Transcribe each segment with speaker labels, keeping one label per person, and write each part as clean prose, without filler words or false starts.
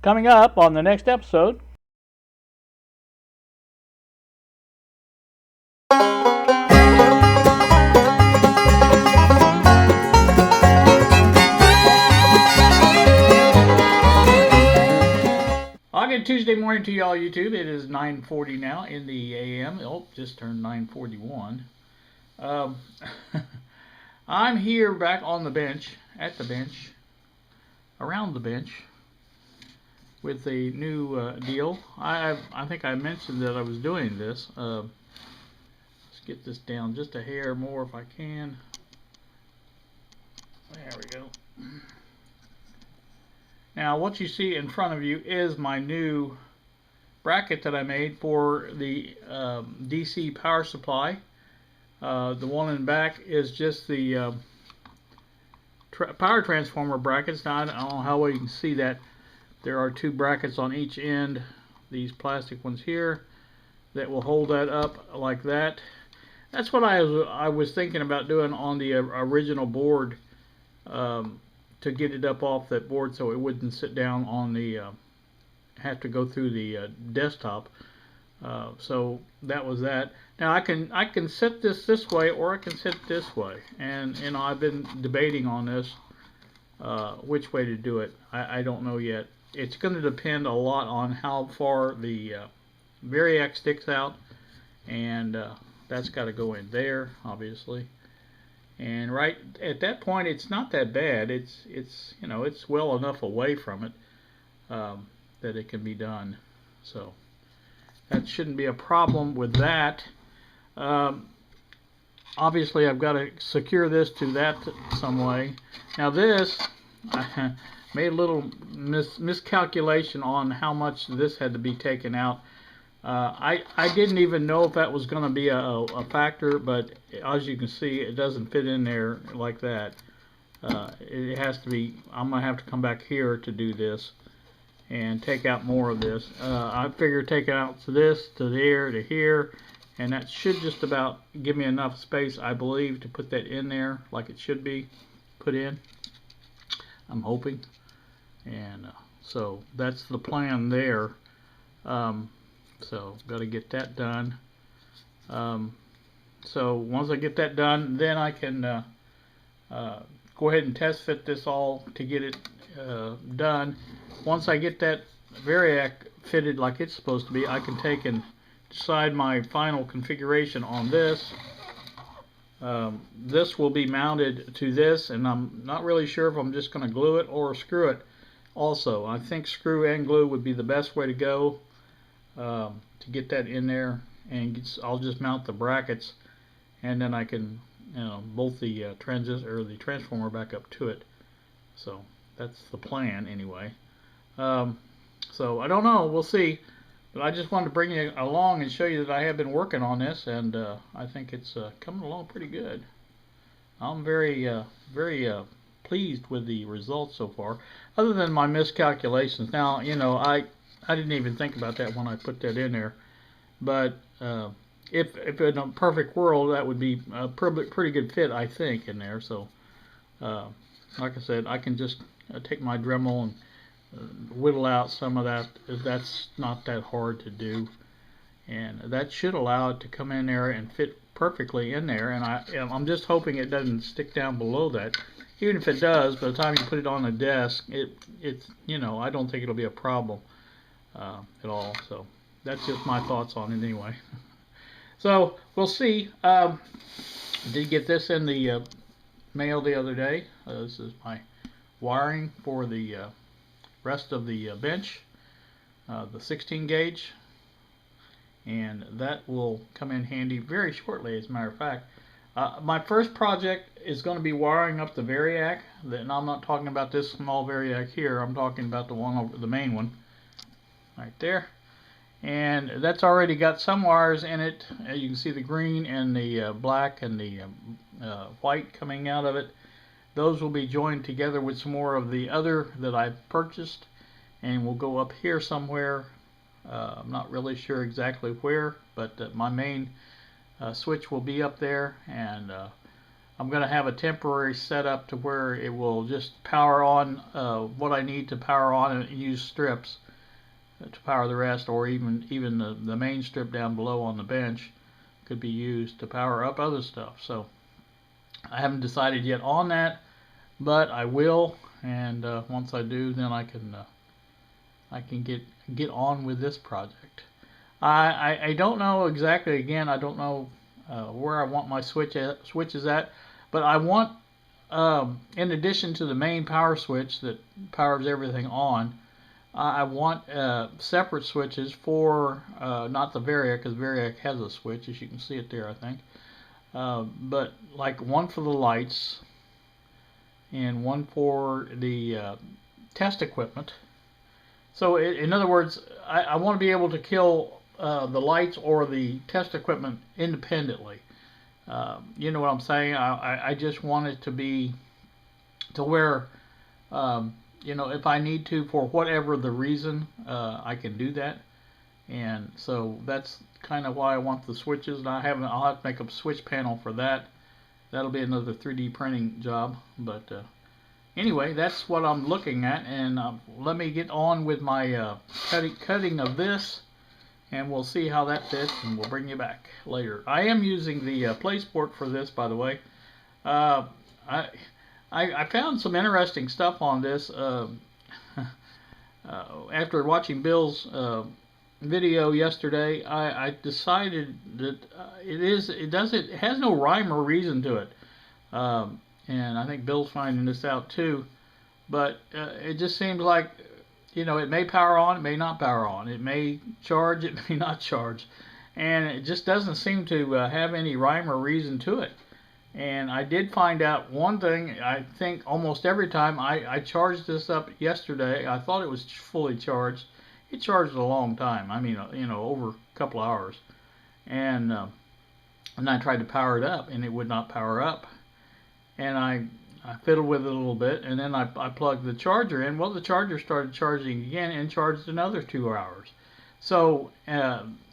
Speaker 1: Coming up on the next episode. Good Tuesday morning to y'all YouTube. It is 9:40 now in the AM. Oh, just turned 9:41. I'm here back on the bench, at the bench, around the bench, with a new deal. I think I mentioned that I was doing this. Let's get this down just a hair more if I can. There we go. Now what you see in front of you is my new bracket that I made for the DC power supply. The one in back is just the power transformer brackets. Now I don't know how well you can see that. There are two brackets on each end, these plastic ones here, that will hold that up like that. That's what I was thinking about doing on the original board, to get it up off that board so it wouldn't sit down on the have to go through the desktop. So that was that. Now I can set this way, or I can set this way, and you know, I've been debating on this which way to do it. I don't know yet. It's going to depend a lot on how far the variac sticks out, and that's got to go in there, obviously. And right at that point, it's not that bad. It's you know, it's well enough away from it that it can be done. So that shouldn't be a problem with that. Obviously, I've got to secure this to that some way. Now this, I made a little miscalculation on how much this had to be taken out. I didn't even know if that was going to be a factor, but as you can see, it doesn't fit in there like that. It has to be, I'm going to have to come back here to do this and take out more of this. I figure take out to this, to there, to here, and that should just about give me enough space, I believe, to put that in there like it should be put in. I'm hoping. And so that's the plan there. So got to get that done. So once I get that done, then I can go ahead and test fit this all to get it done. Once I get that variac fitted like it's supposed to be, I can take and decide my final configuration on this. This will be mounted to this, and I'm not really sure if I'm just going to glue it or screw it also. I think screw and glue would be the best way to go. To get that in there, and I'll just mount the brackets, and then I can, you know, bolt the transistor or the transformer back up to it. So that's the plan anyway. So I don't know, we'll see, but I just wanted to bring you along and show you that I have been working on this, and I think it's coming along pretty good. I'm very pleased with the results so far, other than my miscalculations. Now, you know, I didn't even think about that when I put that in there, but if in a perfect world, that would be a pretty good fit, I think, in there. So like I said, I can just take my Dremel and whittle out some of that. That's not that hard to do, and that should allow it to come in there and fit perfectly in there. And I'm just hoping it doesn't stick down below that. Even if it does, by the time you put it on the desk, it's, you know, I don't think it'll be a problem at all. So that's just my thoughts on it anyway. So we'll see. Did get this in the mail the other day. This is my wiring for the rest of the bench, the 16 gauge, and that will come in handy very shortly, as a matter of fact. My first project is going to be wiring up the variac, and I'm not talking about this small variac here. I'm talking about the one over the main one right there, and that's already got some wires in it. You can see the green and the black and the white coming out of it. Those will be joined together with some more of the other that I purchased, and will go up here somewhere. I'm not really sure exactly where, but my main switch will be up there, and I'm going to have a temporary setup to where it will just power on what I need to power on and use strips to power the rest, or even the main strip down below on the bench could be used to power up other stuff. So I haven't decided yet on that, but I will, and once I do, then I can get on with this project. I don't know exactly. Again, I don't know where I want my switches at, but I want, in addition to the main power switch that powers everything on, I want separate switches for not the variac, because variac has a switch, as you can see it there, I think. But like one for the lights and one for the test equipment. So in other words, I want to be able to kill the lights or the test equipment independently. You know what I'm saying? I just want it to be to where you know, if I need to, for whatever the reason, I can do that. And so that's kind of why I want the switches. And I'll have to make a switch panel for that. That'll be another 3D printing job. But anyway, that's what I'm looking at. And let me get on with my cutting of this, and we'll see how that fits, and we'll bring you back later. I am using the PlaySport for this, by the way. I found some interesting stuff on this after watching Bill's video yesterday. I decided that it has no rhyme or reason to it, and I think Bill's finding this out too. But it just seems like, you know, it may power on, it may not power on, it may charge, it may not charge, and it just doesn't seem to have any rhyme or reason to it. And I did find out one thing. I think almost every time I charged this up yesterday, I thought it was fully charged. It charged a long time. I mean, you know, over a couple hours. And I tried to power it up, and it would not power up. And I fiddled with it a little bit, and then I plugged the charger in. Well, the charger started charging again and charged another 2 hours. So,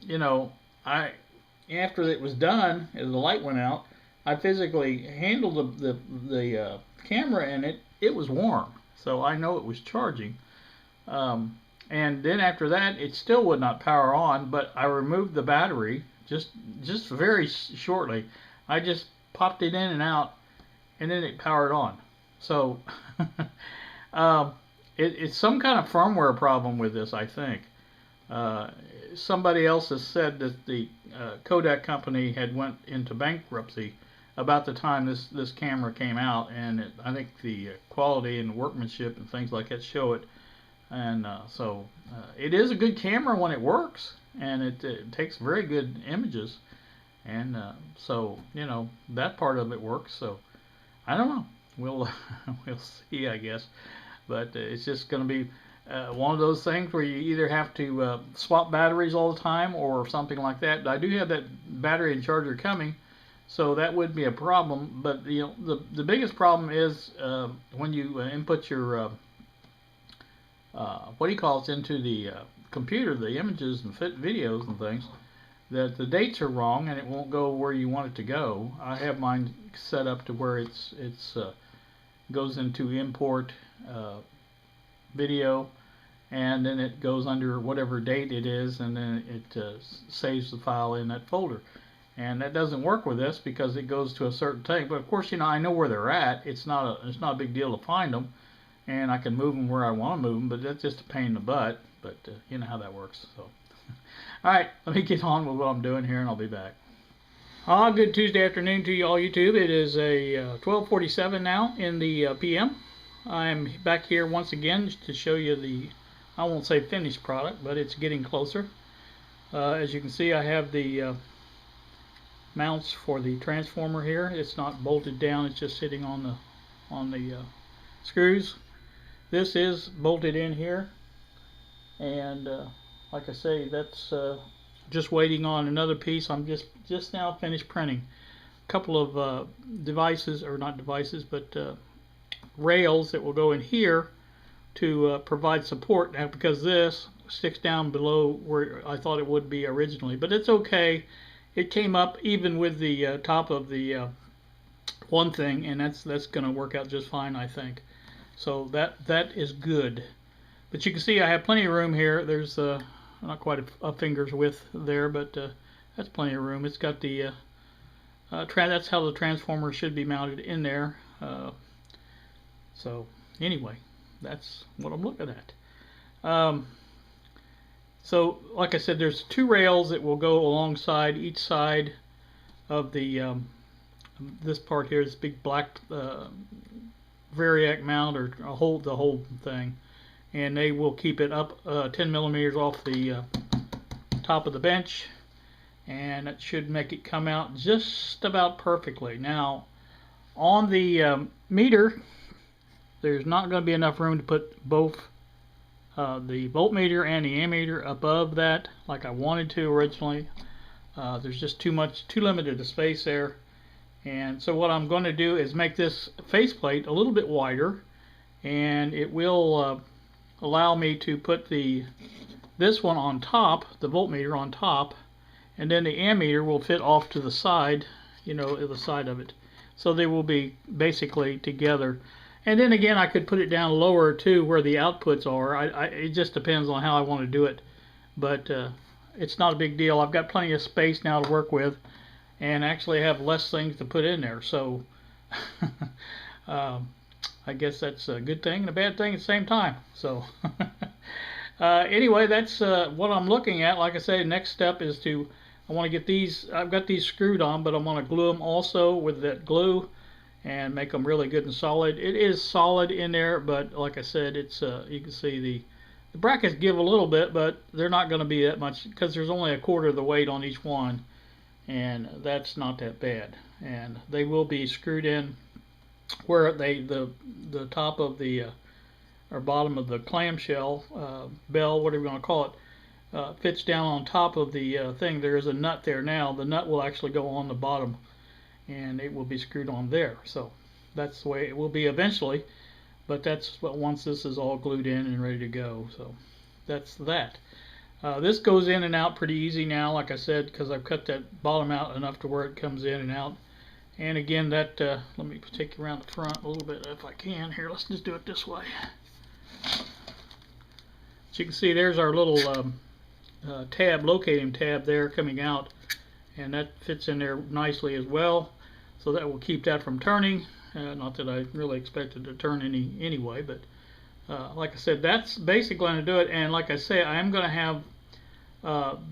Speaker 1: you know, after it was done, as the light went out, I physically handled the camera, and it was warm, so I know it was charging. And then after that, it still would not power on, but I removed the battery just very shortly. I just popped it in and out, and then it powered on. So it's some kind of firmware problem with this, I think. Somebody else has said that the Kodak company had went into bankruptcy about the time this camera came out, and I think the quality and workmanship and things like that show it. And so it is a good camera when it works, and it takes very good images, and so, you know, that part of it works. So I don't know, we'll see, I guess. But it's just going to be one of those things where you either have to swap batteries all the time or something like that. I do have that battery and charger coming, so that would be a problem. But you know, the biggest problem is when you input your what do you call it into the computer, the images and videos and things, that the dates are wrong and it won't go where you want it to go. I have mine set up to where it's goes into import video, and then it goes under whatever date it is, and then it saves the file in that folder. And that doesn't work with this because it goes to a certain thing. But of course, you know, I know where they're at. It's not a big deal to find them, and I can move them where I want to move them. But that's just a pain in the butt. But you know how that works. So, all right, let me get on with what I'm doing here, and I'll be back. Good Tuesday afternoon to you all, YouTube. It is a 12:47 now in the p.m. I'm back here once again to show you the, I won't say finished product, but it's getting closer. As you can see, I have the mounts for the transformer here. It's not bolted down, it's just sitting on the screws. This is bolted in here, and like I say, that's just waiting on another piece. I'm just now finished printing a couple of devices, or not devices, but rails that will go in here to provide support. Now, because this sticks down below where I thought it would be originally, but it's okay. It came up even with the top of the one thing, and that's going to work out just fine, I think. So that is good. But you can see I have plenty of room here. There's not quite a finger's width there, but that's plenty of room. It's got the that's how the transformer should be mounted in there. So anyway, that's what I'm looking at. So like I said, there's two rails that will go alongside each side of the this part here, this big black variac mount, or the whole thing, and they will keep it up 10 millimeters off the top of the bench, and it should make it come out just about perfectly. Now on the meter, there's not going to be enough room to put both the voltmeter and the ammeter above that like I wanted to originally. There's just too limited a space there. And so what I'm going to do is make this faceplate a little bit wider, and it will allow me to put this one on top, the voltmeter on top, and then the ammeter will fit off to the side, you know, the side of it. So they will be basically together. And then again, I could put it down lower too, where the outputs are. It just depends on how I want to do it. But it's not a big deal. I've got plenty of space now to work with, and actually have less things to put in there. So I guess that's a good thing and a bad thing at the same time. So anyway, that's what I'm looking at. Like I say, the next step is I want to get these, I've got these screwed on, but I want to glue them also with that glue and make them really good and solid. It is solid in there, but like I said, it's you can see the brackets give a little bit, but they're not going to be that much because there's only a quarter of the weight on each one, and that's not that bad. And they will be screwed in where the top of the or bottom of the clamshell bell, whatever you want to call it, fits down on top of the thing. There is a nut there now. The nut will actually go on the bottom, and it will be screwed on there. So that's the way it will be eventually, but that's what once this is all glued in and ready to go. So that's that. This goes in and out pretty easy now, like I said, because I've cut that bottom out enough to where it comes in and out. And again, that let me take you around the front a little bit if I can. Here, let's just do it this way. As you can see, there's our little tab, locating tab there coming out, and that fits in there nicely as well. So that will keep that from turning. Not that I really expected to turn anyway, but like I said, that's basically going to do it. And like I say, I am going to have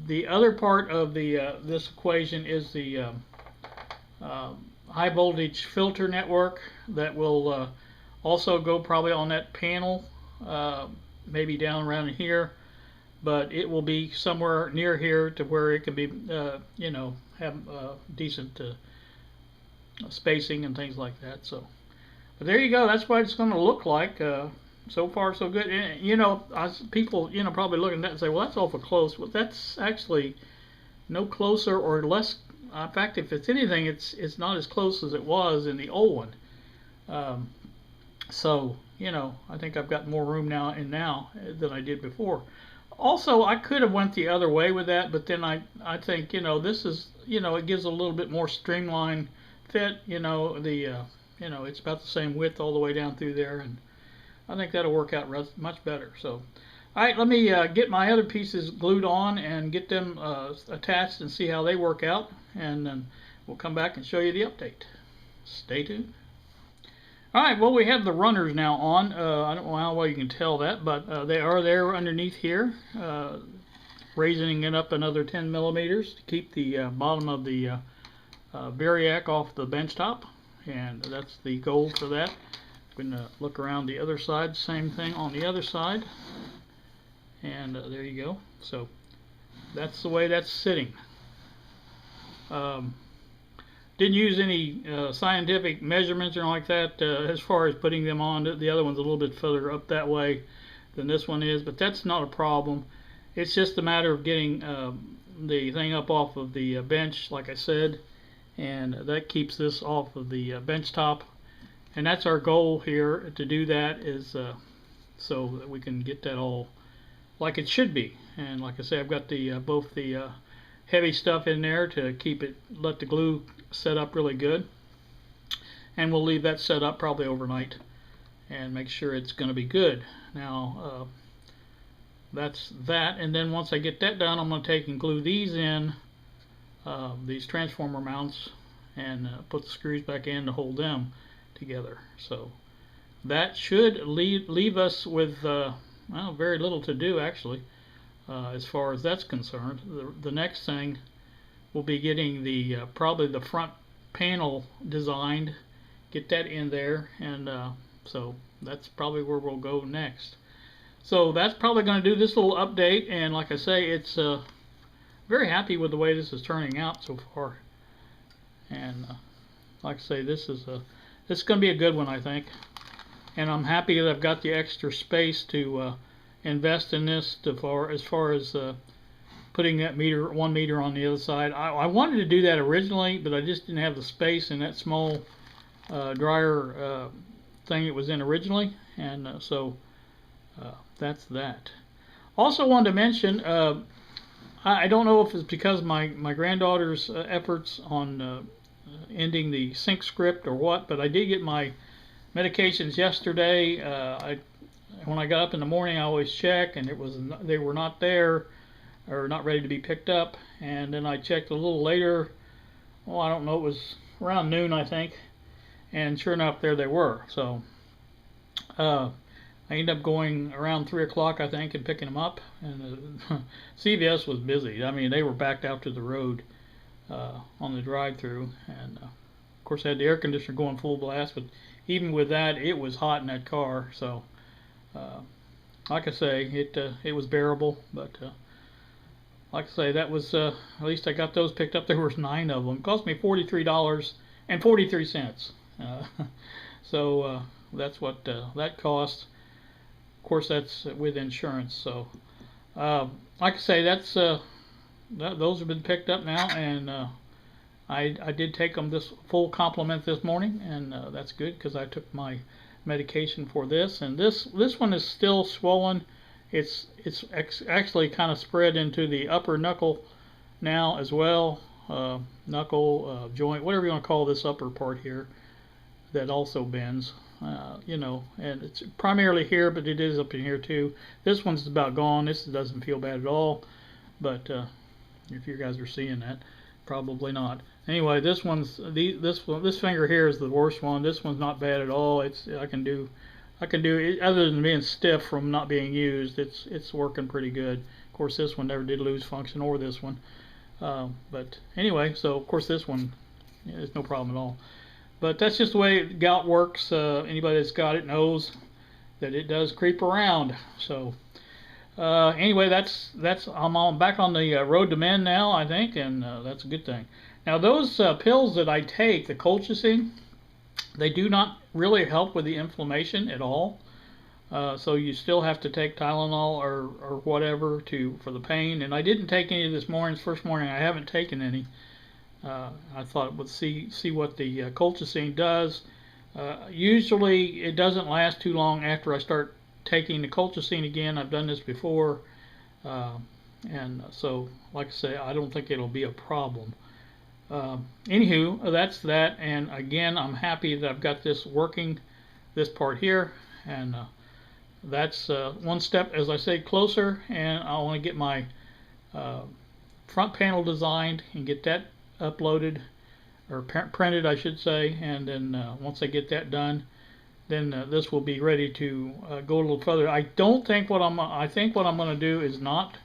Speaker 1: the other part of the this equation is the high voltage filter network that will also go probably on that panel, maybe down around here, but it will be somewhere near here to where it can be you know, have decent spacing and things like that. So but there you go, that's what it's going to look like. So far so good. And, you know, people, you know, probably looking at that and say, well, that's awful close. Well, that's actually no closer or less. In fact, if it's anything, it's not as close as it was in the old one. So, you know, I think I've got more room now than I did before. Also, I could have went the other way with that, but then I think, you know, this is, you know, it gives a little bit more streamlined fit. You know, you know, it's about the same width all the way down through there, and I think that'll work out much better. So, all right, let me get my other pieces glued on and get them attached and see how they work out, and then we'll come back and show you the update. Stay tuned. All right, well, we have the runners now on. I don't know how well you can tell that, but they are there underneath here, raising it up another 10 millimeters to keep the bottom of the variac off the bench top, and that's the goal for that. Going to look around the other side, same thing on the other side, and there you go. So that's the way that's sitting. Didn't use any scientific measurements or anything like that as far as putting them on. The other one's a little bit further up that way than this one is, but that's not a problem. It's just a matter of getting the thing up off of the bench, like I said, and that keeps this off of the bench top. And that's our goal here, to do that, is so that we can get that all like it should be. And like I say, I've got the both the heavy stuff in there to keep it, let the glue set up really good. and we'll leave that set up probably overnight and make sure it's going to be good. Now that's that, and then once I get that done, I'm going to take and glue these in, these transformer mounts, and put the screws back in to hold them together. So that should leave us with well, very little to do actually, as far as that's concerned. The next thing will be getting the probably the front panel designed, get that in there, and so that's probably where we'll go next. So that's probably going to do this little update, and like I say, it's very happy with the way this is turning out so far. And like I say, this is going to be a good one, I think. And I'm happy that I've got the extra space to invest in this as far as putting that meter, 1 meter on the other side. I wanted to do that originally, but I just didn't have the space in that small dryer thing it was in originally, and so that's that. Also wanted to mention, I don't know if it's because my granddaughter's efforts on ending the sync script or what, but I did get my medications yesterday. When I got up in the morning, I always check, and they were not there, or not ready to be picked up. And then I checked a little later. Well, I don't know, it was around noon, I think, and sure enough, there they were. So I ended up going around 3 o'clock, I think, and picking them up. And CVS was busy. I mean, they were backed out to the road on the drive-through, and of course I had the air conditioner going full blast. But even with that, it was hot in that car. So, like I say, it was bearable. But like I say, that was at least I got those picked up. There was 9 of them. It cost me $43.43. So that's what that cost. Of course, that's with insurance. So, like I say, that's those have been picked up now, and I did take them this full complement this morning, and that's good because I took my medication for this. And this one is still swollen. It's actually kind of spread into the upper knuckle now as well, knuckle joint, whatever you want to call this upper part here, that also bends. You know, and it's primarily here, but it is up in here too. This one's about gone. This doesn't feel bad at all, but if you guys are seeing that, probably not. Anyway, this finger here is the worst one. This one's not bad at all. I can do it, other than being stiff from not being used. It's working pretty good. Of course, this one never did lose function, or this one. But anyway, so of course this one, there's no problem at all. But that's just the way gout works. Anybody that's got it knows that it does creep around. So anyway, I'm back on the road to mend now, I think, and that's a good thing. Now those pills that I take, the colchicine, they do not really help with the inflammation at all. So you still have to take Tylenol or whatever for the pain. And I didn't take any this morning. First morning I haven't taken any. I thought we'd see what the colchicine does. Usually it doesn't last too long after I start taking the colchicine again. I've done this before, and so like I say, I don't think it'll be a problem. Anywho, that's that. And again, I'm happy that I've got this working, this part here, and that's one step, as I say, closer. And I want to get my front panel designed and get that uploaded, or printed I should say, and then once I get that done, then this will be ready to go a little further. I think what I'm going to do is not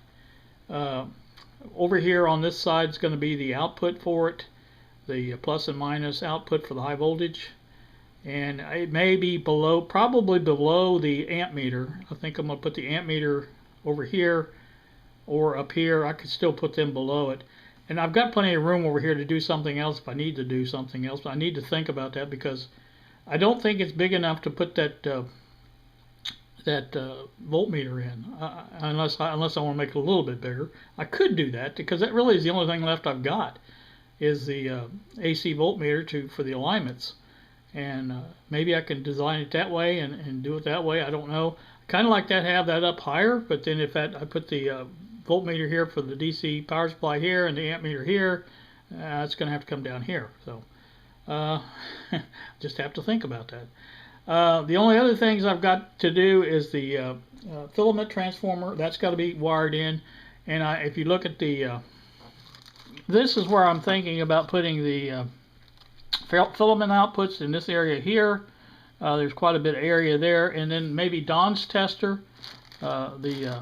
Speaker 1: over here on this side is going to be the output for it, the plus and minus output for the high voltage, and it may be probably below the amp meter. I think I'm going to put the amp meter over here or up here. I could still put them below it. And I've got plenty of room over here to do something else if I need to do something else. But I need to think about that, because I don't think it's big enough to put that voltmeter in, unless I want to make it a little bit bigger. I could do that, because that really is the only thing left I've got, is the AC voltmeter for the alignments. And maybe I can design it that way and do it that way. I don't know. I kind of like to have that up higher, but then if I put the voltmeter here for the DC power supply here and the amp meter here, it's going to have to come down here. So Uh, just have to think about that. The only other things I've got to do is the filament transformer. That's got to be wired in. And if you look at the, this is where I'm thinking about putting the filament outputs in this area here. There's quite a bit of area there. And then maybe Don's tester, the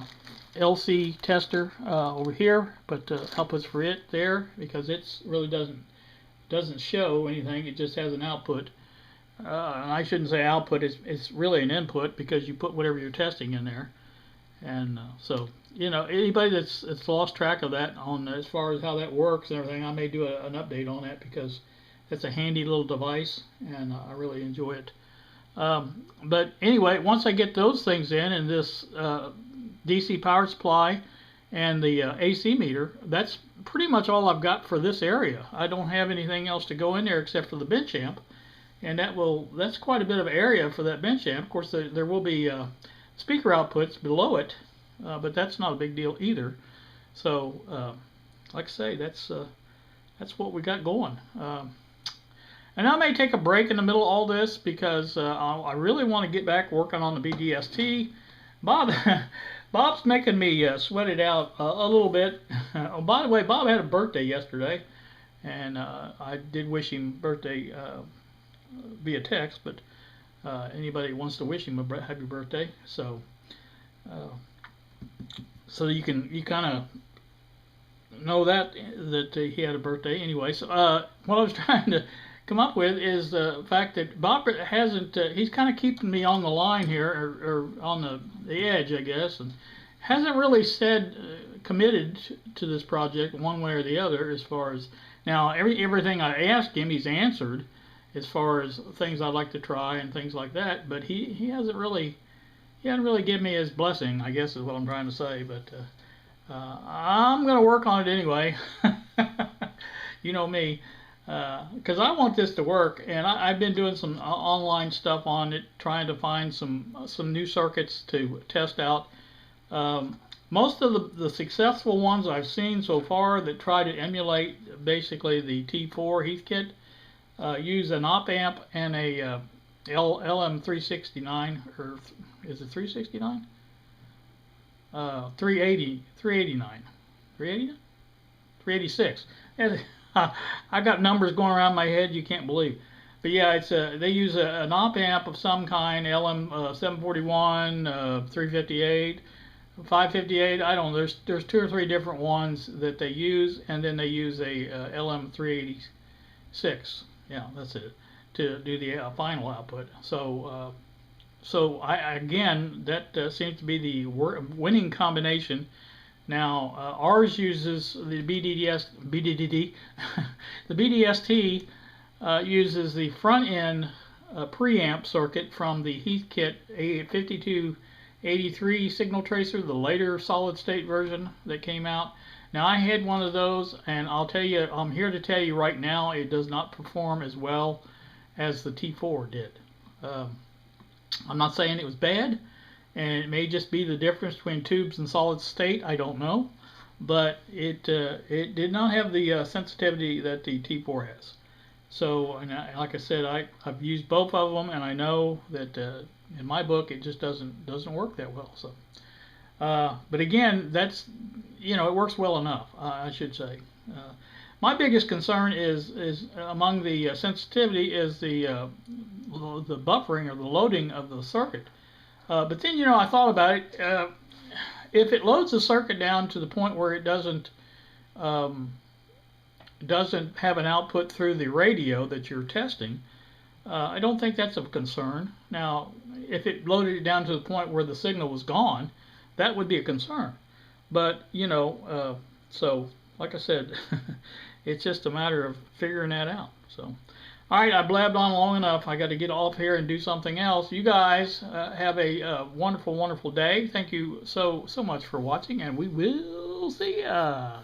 Speaker 1: LC tester over here, but outputs for it there, because it's really doesn't show anything. It just has an output. And I shouldn't say output, it's really an input, because you put whatever you're testing in there. And so, you know, anybody that's lost track of that on as far as how that works and everything, I may do an update on that, because it's a handy little device and I really enjoy it. But anyway, once I get those things in, and this DC power supply and the AC meter, that's pretty much all I've got for this area. I don't have anything else to go in there except for the bench amp, and that's quite a bit of area for that bench amp. Of course, there will be speaker outputs below it, but that's not a big deal either. So, like I say, that's what we got going. And I may take a break in the middle of all this, because I really want to get back working on the BDST. Bob's making me sweat it out a little bit. Oh, by the way, Bob had a birthday yesterday, and I did wish him birthday via text, but anybody wants to wish him a happy birthday, so you kind of know that he had a birthday anyway. So what I was trying to come up with is the fact that Bob hasn't, he's kind of keeping me on the line here, or on the edge, I guess, and hasn't really said committed to this project one way or the other. As far as now, everything I asked him, he's answered, as far as things I'd like to try and things like that. But he hasn't really given me his blessing, I guess is what I'm trying to say. But I'm gonna work on it anyway. You know me. Because I want this to work, and I've been doing some online stuff on it, trying to find some new circuits to test out. Most of the successful ones I've seen so far that try to emulate basically the T4 Heathkit use an op amp and a LM369, or is it 369? 389. 386. I got numbers going around my head you can't believe. But yeah, it's they use an op amp of some kind, LM741, 358, 558. I don't know. There's 2 or 3 different ones that they use, and then they use a LM386. Yeah, that's it, to do the final output. So again, that seems to be the winning combination. Now, ours uses the BDD, the BDST uses the front end preamp circuit from the Heathkit A5283 signal tracer, the later solid state version that came out. Now, I had one of those, and I'll tell you, I'm here to tell you right now, it does not perform as well as the T4 did. I'm not saying it was bad, and it may just be the difference between tubes and solid state, I don't know, but it did not have the sensitivity that the T4 has. So, and like I said, I've used both of them, and I know that in my book it just doesn't work that well. So, but again, that's, you know, it works well enough, I should say. My biggest concern is among the sensitivity is the buffering or the loading of the circuit. But then, you know, I thought about it. If it loads the circuit down to the point where it doesn't have an output through the radio that you're testing, I don't think that's of concern. Now, if it loaded it down to the point where the signal was gone, that would be a concern. But, you know, so like I said, it's just a matter of figuring that out. So, all right, I blabbed on long enough. I got to get off here and do something else. You guys have a wonderful, wonderful day. Thank you so much for watching, and we will see ya.